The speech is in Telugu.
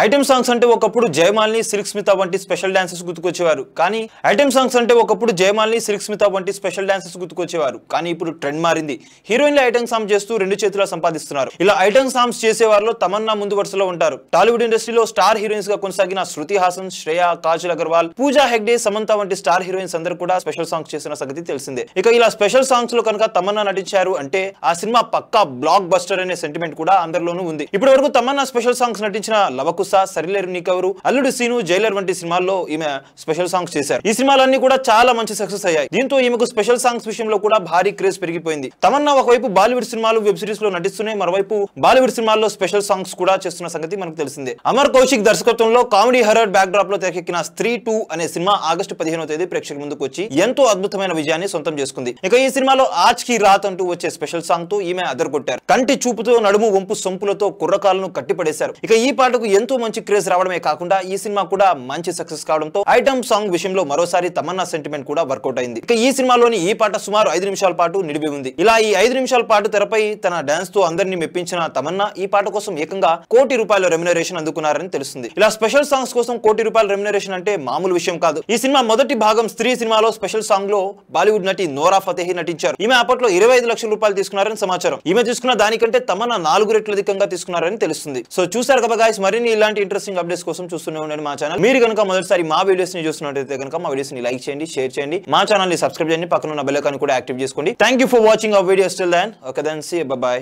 ఐటమ్ సాంగ్స్ అంటే ఒకప్పుడు జయమాలిని, సిల్క్ స్మిత వంటి స్పెషల్ డాన్సర్స్ గుర్తుకొచ్చేవారు. కానీ ఐటమ్ సాంగ్స్ అంటే ఒకప్పుడు జయమాలిని, సిల్క్ స్మిత వంటి స్పెషల్ డాన్సర్స్ గుర్తుకొచ్చేవారు. కానీ ఇప్పుడు ట్రెండ్ మారింది. హీరోయిన్లు ఐటమ్ సాంగ్ చేస్తూ రెండు చేతుల సంపాదిస్తున్నారు. ఇలా ఐటమ్ సాంగ్స్ చేసేవారిలో తమన్నా ముందు వరుసలో ఉంటారు. టాలీవుడ్ ఇండస్ట్రీలో స్టార్ హీరోయిన్స్ గా కొనసాగిన శృతి హాసన్, శ్రేయ, కాజల్ అగర్వాల్, పూజా హెగ్డే, సమంత వంటి స్టార్ హీరోయిన్స్ అందరూ కూడా స్పెషల్ సాంగ్స్ చేసిన సంగతి తెలిసిందే. ఇక ఇలా స్పెషల్ సాంగ్స్ లో కనుక తమన్నా నటించారు అంటే ఆ సినిమా పక్కా బ్లాక్ బస్టర్ అనే సెంటిమెంట్ కూడా అందరిలోనూ ఉంది. ఇప్పటి వరకు తమన్నా స్పెషల్ సాంగ్స్ నటించిన లవకుశ, సరిలేరు నీకెవరు, అల్లుడు సీను, జైలర్ వంటి సినిమాల్లో ఈమె స్పెషల్ సాంగ్స్ చేశారు. ఈ సినిమాలన్నీ కూడా చాలా మంచి సక్సెస్ అయ్యాయి. దీంతో ఈమెకు స్పెషల్ సాంగ్స్ విషయంలో కూడా భారీ క్రేజ్ పెరిగిపోయింది. తమన్నా ఒకవైపు బాలీవుడ్ సినిమాలు, వెబ్ సిరీస్ లో నటిస్తూనే మరోవైపు బాలీవుడ్ సినిమాల్లో స్పెషల్ సాంగ్స్ కూడా చేస్తున్న సంగతి మనకు తెలిసిందే. అమర్ కౌశిక్ దర్శకత్వంలో కామెడీ హర్రర్ బ్యాక్ డ్రాప్ లో తెరకెక్కిన స్త్రీ 2 అనే సినిమా ఆగస్టు 15వ తేదీ ప్రేక్షకుల ముందుకు వచ్చి ఎంతో అద్భుతమైన విజయాన్ని సొంతం చేసుకుంది. ఇక ఈ సినిమాలో ఆజ్ కి రాత్ అంటూ వచ్చే స్పెషల్ సాంగ్ తో ఈమె అదరగొట్టారు. కంటి చూపుతో, నడుము వంపు సొంపులతో కుర్రకాలను కట్టిపడేశారు. ఇక ఈ పాటకు ఎంతో మంచి క్రేజ్ రావడమే కాకుండా ఈ సినిమా కూడా మంచి సక్సెస్ కావడంతో ఐటమ్ సాంగ్ విషయంలో మరోసారి తమన్నా సెంటిమెంట్ కూడా వర్కౌట్ అయింది. ఇక ఈ సినిమాలోని ఈ పాట సుమారు 5 నిమిషాల పాటు నిడివి ఉంది. ఇలా ఈ 5 నిమిషాల పాటు తెరపై తన డాన్స్ తో అందరినీ మెప్పించిన తమన్నా ఈ పాట కోసం ఏకంగా ₹1 కోటి రెమ్యునరేషన్ అందుకున్నారని తెలుస్తుంది. ఇలా స్పెషల్ సాంగ్స్ కోసం ₹1 కోటి రెమ్యునరేషన్ అంటే మామూలు విషయం కాదు. ఈ సినిమా మొదటి భాగం స్త్రీ సినిమాలో స్పెషల్ సాంగ్ లో బాలీవుడ్ నటి నోరా ఫతేహి నటించారు. ఈమె అప్పట్లో ₹25 లక్షలు తీసుకున్నారని సమాచారం. ఈమె తీసుకున్న దానికంటే తమన్నా 4 రెట్లు అధికంగా తీసుకున్నారని తెలుస్తుంది. సో చూసారు కదా గైస్, మరిన్ని ఇలాంటి ఇంట్రెస్టింగ్ అప్డేట్స్ కోసం చూస్తూనే ఉండండి మా ఛానల్. మీరు కనుక మొదటిసారి మా వీడియోస్ ని చూస్తున్నట్లయితే కనుక మా వీడియోస్ ని లైక్ చేయండి, షేర్ చేయండి, మా ఛానల్ ని సబ్స్క్రైబ్ చేయండి, పక్కన ఉన్న బెల్ ఐకాన్ కూడా యాక్టివ్ చేసుకోండి. Thank you for watching our videos. Till then, okay then, see you, bye by.